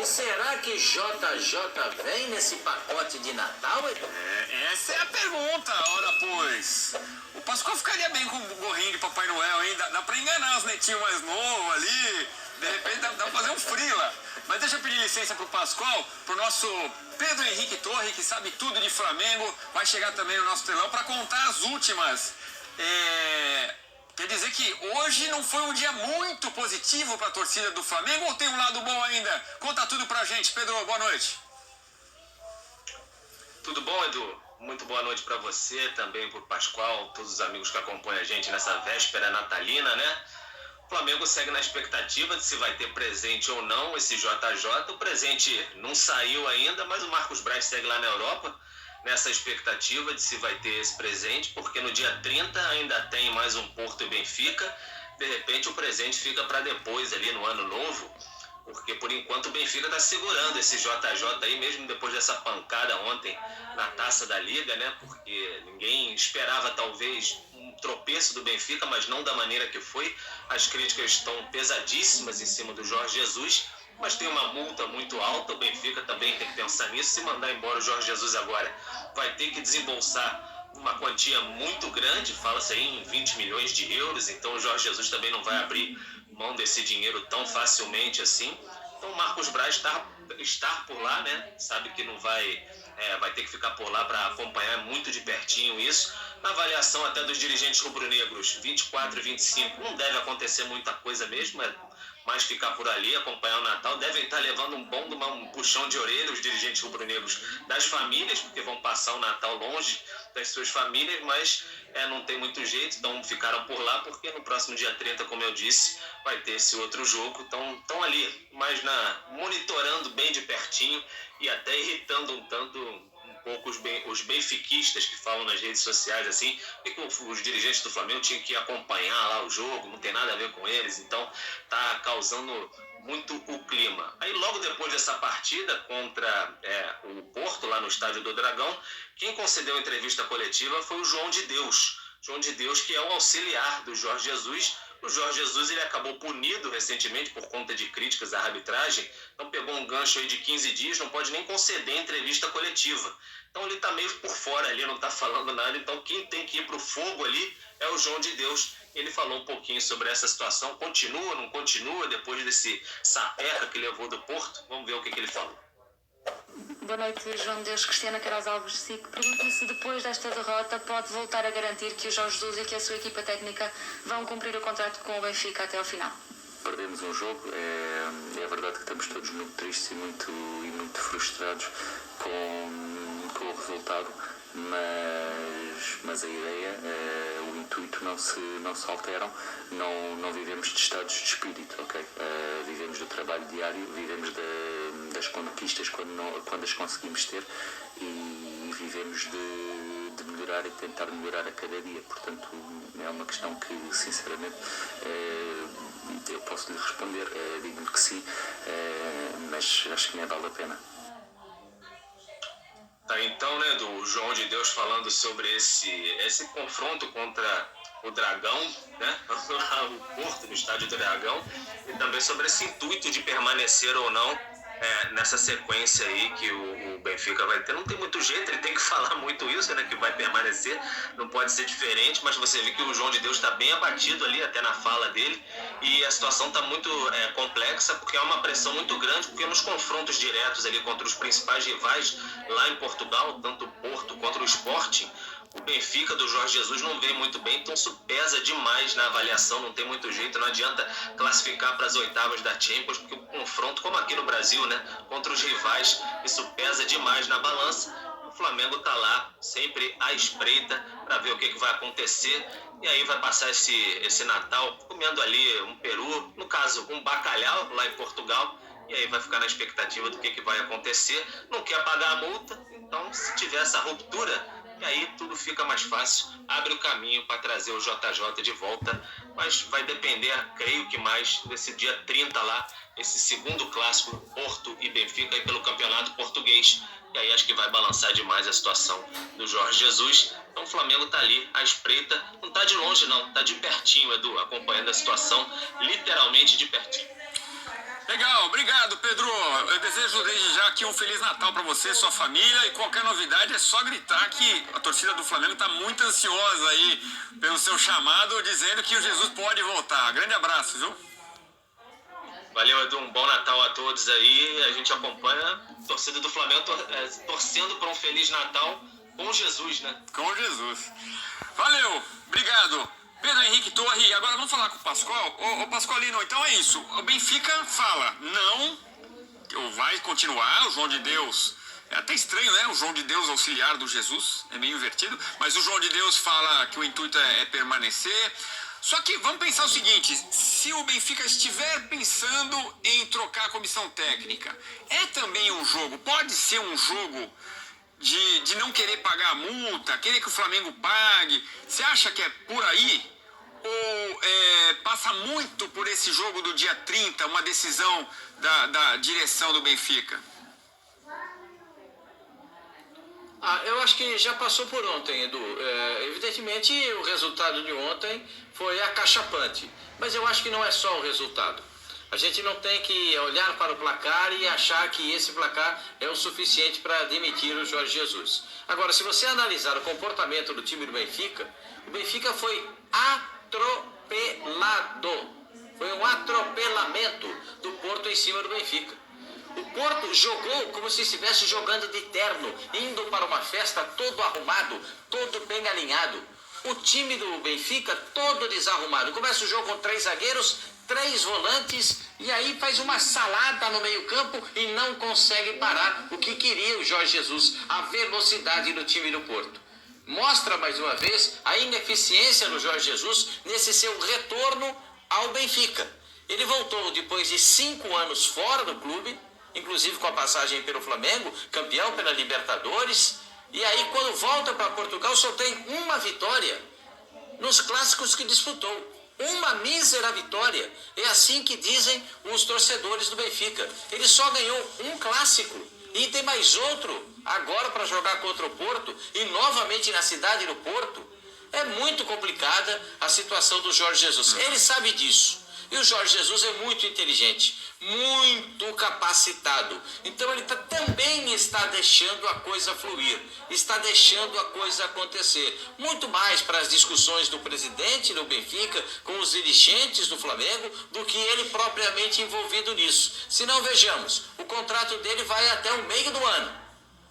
será que JJ vem nesse pacote de Natal, Edu? Essa é a pergunta, ora pois. O Pascoal ficaria bem com o gorrinho de Papai Noel, hein? Dá pra enganar os netinhos mais novos ali. De repente dá pra fazer um frila. Mas deixa eu pedir licença pro Pascoal, pro nosso Pedro Henrique Torre, que sabe tudo de Flamengo. Vai chegar também no nosso telão pra contar as últimas. Quer dizer que hoje não foi um dia muito positivo para a torcida do Flamengo ou tem um lado bom ainda? Conta tudo pra gente, Pedro. Boa noite. Tudo bom, Edu? Muito boa noite para você, também pro Pascoal, todos os amigos que acompanham a gente nessa véspera natalina, né? O Flamengo segue na expectativa de se vai ter presente ou não esse JJ. O presente não saiu ainda, mas o Marcos Braz segue lá na Europa nessa expectativa de se vai ter esse presente, porque no dia 30 ainda tem mais um Porto e Benfica. De repente o presente fica para depois, ali no ano novo, porque por enquanto o Benfica está segurando esse JJ aí, mesmo depois dessa pancada ontem na Taça da Liga, né? Porque ninguém esperava talvez um tropeço do Benfica, mas não da maneira que foi. As críticas estão pesadíssimas em cima do Jorge Jesus, mas tem uma multa muito alta. O Benfica também tem que pensar nisso. Se mandar embora o Jorge Jesus agora, vai ter que desembolsar uma quantia muito grande, fala-se aí em 20 milhões de euros, então o Jorge Jesus também não vai abrir mão desse dinheiro tão facilmente assim. Então o Marcos Braz estar por lá, né? Sabe que não vai ter que ficar por lá para acompanhar muito de pertinho isso. Na avaliação até dos dirigentes rubro-negros, 24 e 25, não deve acontecer muita coisa mesmo, mas ficar por ali, acompanhar o Natal. Devem estar levando um puxão de orelha os dirigentes rubro-negros das famílias, porque vão passar o Natal longe das suas famílias, mas não tem muito jeito, então ficaram por lá, porque no próximo dia 30, como eu disse, vai ter esse outro jogo. Então estão ali, mas monitorando bem de pertinho e até irritando um pouco os benfiquistas que falam nas redes sociais assim, que os dirigentes do Flamengo tinham que acompanhar lá o jogo, não tem nada a ver com eles, então tá causando muito o clima. Aí logo depois dessa partida contra o Porto, lá no Estádio do Dragão, quem concedeu a entrevista coletiva foi o João de Deus. João de Deus, que é o auxiliar do Jorge Jesus. O Jorge Jesus ele acabou punido recentemente por conta de críticas à arbitragem, então pegou um gancho aí de 15 dias, não pode nem conceder entrevista coletiva. Então ele está meio por fora ali, não está falando nada, então quem tem que ir para o fogo ali é o João de Deus. Ele falou um pouquinho sobre essa situação, continua, não continua, depois desse sapeca que levou do Porto. Vamos ver o que ele falou. Boa noite, João de Deus. Cristiana Queiroz Alves, SIC. Pergunto-lhe se depois desta derrota pode voltar a garantir que o Jorge Jesus e que a sua equipa técnica vão cumprir o contrato com o Benfica até ao final. Perdemos um jogo, é verdade que estamos todos muito tristes e muito frustrados com o resultado, mas a ideia, o intuito não se alteram, não vivemos de estados de espírito, ok? Vivemos do trabalho diário, vivemos das conquistas quando as conseguimos ter e vivemos de melhorar e tentar melhorar a cada dia. Portanto, é uma questão que, sinceramente, eu posso lhe responder, digo-lhe que sim, mas acho que nem vale a pena. Tá, então, né, do João de Deus falando sobre esse confronto contra o Dragão, né, o Porto, no Estádio do Dragão, e também sobre esse intuito de permanecer ou não nessa sequência aí que o Benfica vai ter. Não tem muito jeito, ele tem que falar muito isso, né, que vai permanecer, não pode ser diferente, mas você vê que o João de Deus está bem abatido ali, até na fala dele, e a situação está muito complexa, porque é uma pressão muito grande, porque nos confrontos diretos ali contra os principais rivais lá em Portugal, tanto o Porto quanto o Sporting, o Benfica do Jorge Jesus não vem muito bem, então isso pesa demais na avaliação, não tem muito jeito, não adianta classificar para as oitavas da Champions, porque o confronto, como aqui no Brasil, né, contra os rivais, isso pesa demais na balança. O Flamengo está lá, sempre à espreita, para ver o que vai acontecer, e aí vai passar esse Natal comendo ali um peru, no caso um bacalhau lá em Portugal, e aí vai ficar na expectativa do que vai acontecer. Não quer pagar a multa, então se tiver essa ruptura, e aí tudo fica mais fácil, abre o caminho para trazer o JJ de volta, mas vai depender, creio que mais, desse dia 30 lá, esse segundo clássico, Porto e Benfica, aí pelo Campeonato Português. E aí acho que vai balançar demais a situação do Jorge Jesus. Então o Flamengo está ali, à espreita, não está de longe não, está de pertinho, Edu, acompanhando a situação, literalmente de pertinho. É Legal, obrigado, Pedro. Eu desejo desde já aqui um Feliz Natal para você, sua família, e qualquer novidade é só gritar que a torcida do Flamengo está muito ansiosa aí pelo seu chamado, dizendo que o Jesus pode voltar. Grande abraço, viu? Valeu, Edu. Um bom Natal a todos aí. A gente acompanha a torcida do Flamengo torcendo para um Feliz Natal com Jesus, né? Com Jesus. Valeu, obrigado. Pedro Henrique Torre, agora vamos falar com o Pascoal. Ô Pascoalino, então é isso. O Benfica fala, não, vai continuar, o João de Deus. É até estranho, né? O João de Deus auxiliar do Jesus, é meio invertido. Mas o João de Deus fala que o intuito é permanecer. Só que vamos pensar o seguinte, se o Benfica estiver pensando em trocar a comissão técnica, é também um jogo, pode ser um jogo de não querer pagar a multa, querer que o Flamengo pague. Você acha que é por aí? Ou passa muito por esse jogo do dia 30, uma decisão da direção do Benfica? Eu acho que já passou por ontem, Edu. Evidentemente, o resultado de ontem foi acachapante. Mas eu acho que não é só o resultado. A gente não tem que olhar para o placar e achar que esse placar é o suficiente para demitir o Jorge Jesus. Agora, se você analisar o comportamento do time do Benfica, o Benfica foi atropelado. Foi um atropelamento do Porto em cima do Benfica. O Porto jogou como se estivesse jogando de terno, indo para uma festa todo arrumado, todo bem alinhado. O time do Benfica todo desarrumado. Começa o jogo com 3 zagueiros, 3 volantes, e aí faz uma salada no meio-campo e não consegue parar o que queria o Jorge Jesus, a velocidade do time do Porto. Mostra mais uma vez a ineficiência do Jorge Jesus nesse seu retorno ao Benfica. Ele voltou depois de 5 anos fora do clube, inclusive com a passagem pelo Flamengo, campeão pela Libertadores, e aí quando volta para Portugal só tem uma vitória nos clássicos que disputou. Uma mísera vitória. É assim que dizem os torcedores do Benfica. Ele só ganhou um clássico e tem mais outro agora para jogar contra o Porto e novamente na cidade do Porto. É muito complicada a situação do Jorge Jesus. Ele sabe disso. E o Jorge Jesus é muito inteligente, muito capacitado. Então ele também está deixando a coisa fluir, está deixando a coisa acontecer. Muito mais para as discussões do presidente do Benfica com os dirigentes do Flamengo do que ele propriamente envolvido nisso. Se não, vejamos, o contrato dele vai até o meio do ano.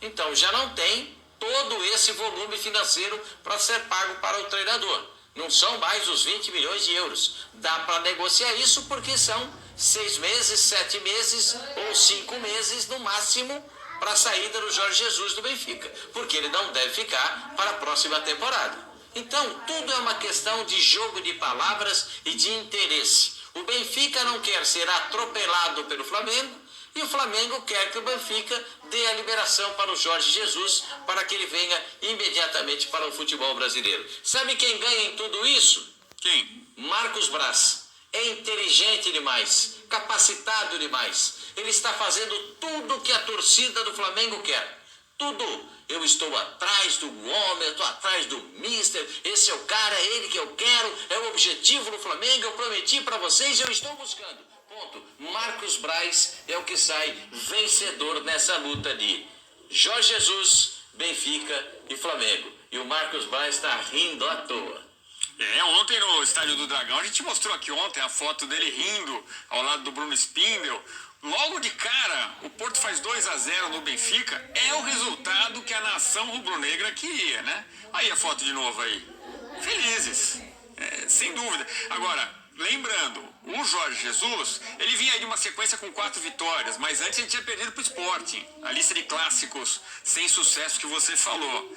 Então já não tem todo esse volume financeiro para ser pago para o treinador. Não são mais os 20 milhões de euros. Dá para negociar isso porque são 6 meses, 7 meses ou 5 meses no máximo para a saída do Jorge Jesus do Benfica. Porque ele não deve ficar para a próxima temporada. Então, tudo é uma questão de jogo de palavras e de interesse. O Benfica não quer ser atropelado pelo Flamengo. E o Flamengo quer que o Benfica dê a liberação para o Jorge Jesus para que ele venha imediatamente para o futebol brasileiro. Sabe quem ganha em tudo isso? Quem? Marcos Braz. É inteligente demais, capacitado demais. Ele está fazendo tudo que a torcida do Flamengo quer. Tudo. Eu estou atrás do homem, eu estou atrás do mister, esse é o cara, é ele que eu quero, é o objetivo do Flamengo, eu prometi para vocês, eu estou buscando. Ponto. Marcos Braz é o que sai vencedor nessa luta de Jorge Jesus, Benfica e Flamengo. E o Marcos Braz está rindo à toa. Ontem no Estádio do Dragão, a gente mostrou aqui ontem a foto dele rindo ao lado do Bruno Spindel. Logo de cara, o Porto faz 2-0 no Benfica. É o resultado que a nação rubro-negra queria, né? Aí a foto de novo aí. Felizes, sem dúvida. Agora, lembrando, o Jorge Jesus, ele vinha aí de uma sequência com 4 vitórias, mas antes ele tinha perdido para o Sporting. A lista de clássicos sem sucesso que você falou.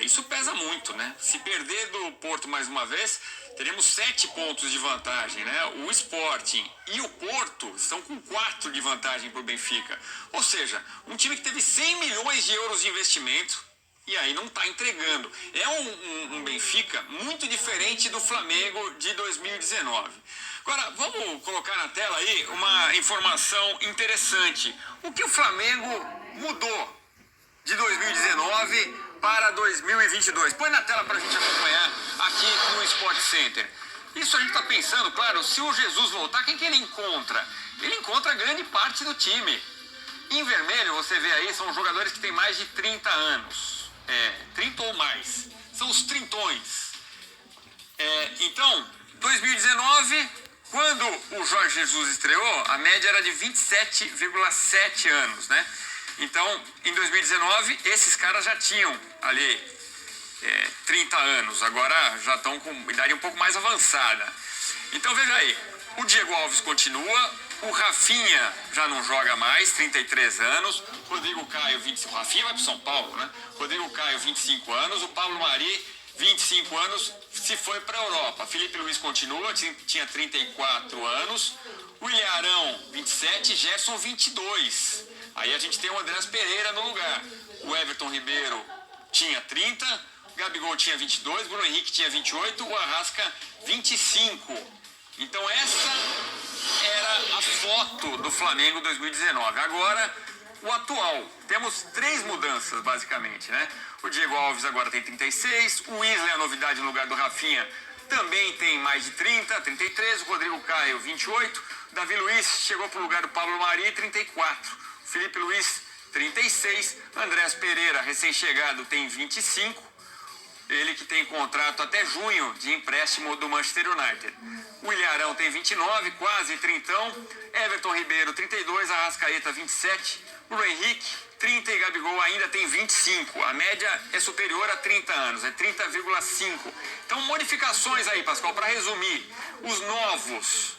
Isso pesa muito, né? Se perder do Porto mais uma vez, teremos 7 pontos de vantagem, né? O Sporting e o Porto estão com 4 de vantagem para o Benfica. Ou seja, um time que teve 100 milhões de euros de investimento e aí não está entregando. É um Benfica muito diferente do Flamengo de 2019. Agora, vamos colocar na tela aí uma informação interessante. O que o Flamengo mudou de 2019 para 2022? Põe na tela para a gente acompanhar aqui no Sport Center. Isso a gente está pensando, claro, se o Jesus voltar, quem que ele encontra? Ele encontra grande parte do time. Em vermelho, você vê aí, são jogadores que têm mais de 30 anos. 30 ou mais. São os trintões. Então, 2019, quando o Jorge Jesus estreou, a média era de 27,7 anos, né? Então, em 2019, esses caras já tinham ali 30 anos, agora já estão com idade um pouco mais avançada. Então, veja aí, o Diego Alves continua, o Rafinha já não joga mais, 33 anos, Rodrigo Caio, 25, Rafinha vai para São Paulo, né? Rodrigo Caio, 25 anos, o Pablo Mari, 25 anos, se foi para a Europa. Felipe Luiz continua, tinha 34 anos, o William Arão, 27, Gerson, 22. Aí a gente tem o Andrés Pereira no lugar. O Everton Ribeiro tinha 30, o Gabigol tinha 22, Bruno Henrique tinha 28, o Arrasca 25. Então essa era a foto do Flamengo 2019. Agora, o atual. Temos 3 mudanças, basicamente, né? O Diego Alves agora tem 36, o Isla é a novidade no lugar do Rafinha, também tem mais de 30, 33, o Rodrigo Caio, 28, o Davi Luiz chegou para o lugar do Pablo Mari, 34, o Felipe Luiz, 36, Andrés Pereira, recém-chegado, tem 25, ele que tem contrato até junho de empréstimo do Manchester United. O William Arão tem 29, quase 30. Everton Ribeiro, 32, Arrascaeta, 27. Bruno Henrique, 30 e Gabigol ainda tem 25. A média é superior a 30 anos, é 30,5. Então, modificações aí, Pascoal, para resumir. Os novos,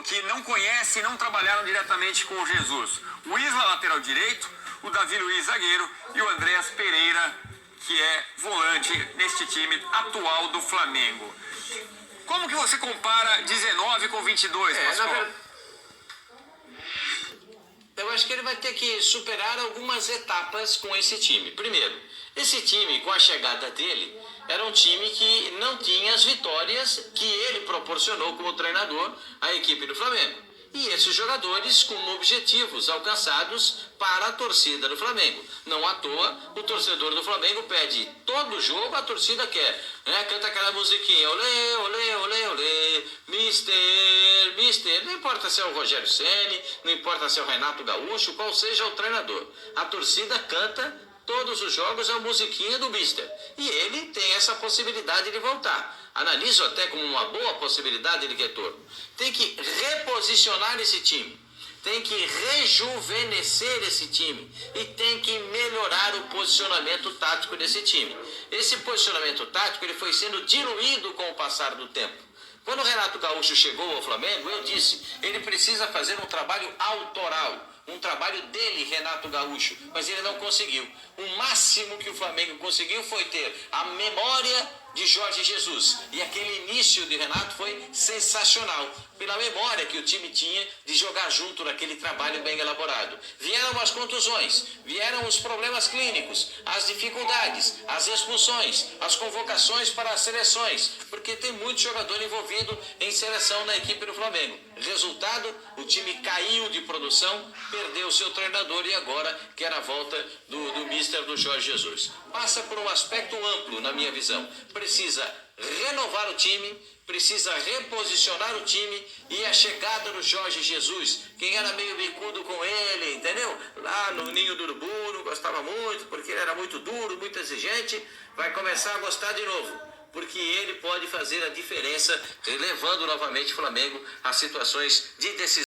que não conhecem e não trabalharam diretamente com o Jesus. O Isla, lateral direito, o Davi Luiz, zagueiro, e o Andrés Pereira, que é volante neste time atual do Flamengo. Como que você compara 19 com 22, Pascoal? Eu acho que ele vai ter que superar algumas etapas com esse time. Primeiro, esse time, com a chegada dele, era um time que não tinha as vitórias que ele proporcionou como treinador à equipe do Flamengo. E esses jogadores com objetivos alcançados para a torcida do Flamengo. Não à toa, o torcedor do Flamengo pede todo jogo, a torcida quer, né? Canta aquela musiquinha, olê, olê, olê, olê, mister, mister. Não importa se é o Rogério Ceni, não importa se é o Renato Gaúcho, qual seja o treinador. A torcida canta todos os jogos a musiquinha do mister. E ele tem essa possibilidade de voltar. Analiso até como uma boa possibilidade de retorno. Tem que reposicionar esse time. Tem que rejuvenescer esse time. E tem que melhorar o posicionamento tático desse time. Esse posicionamento tático ele foi sendo diluído com o passar do tempo. Quando o Renato Gaúcho chegou ao Flamengo, eu disse, ele precisa fazer um trabalho autoral. Um trabalho dele, Renato Gaúcho, mas ele não conseguiu. O máximo que o Flamengo conseguiu foi ter a memória de Jorge Jesus. E aquele início de Renato foi sensacional, pela memória que o time tinha de jogar junto naquele trabalho bem elaborado. Vieram as contusões, vieram os problemas clínicos, as dificuldades, as expulsões, as convocações para as seleções, porque tem muito jogador envolvido em seleção na equipe do Flamengo. Resultado, o time caiu de produção, perdeu o seu treinador e agora quer a volta do mister do Jorge Jesus. Passa por um aspecto amplo, na minha visão. Precisa renovar o time, precisa reposicionar o time e a chegada do Jorge Jesus, quem era meio bicudo com ele, entendeu? Lá no Ninho do Urubu, não gostava muito, porque ele era muito duro, muito exigente, vai começar a gostar de novo. Porque ele pode fazer a diferença, levando novamente o Flamengo a situações de decisão.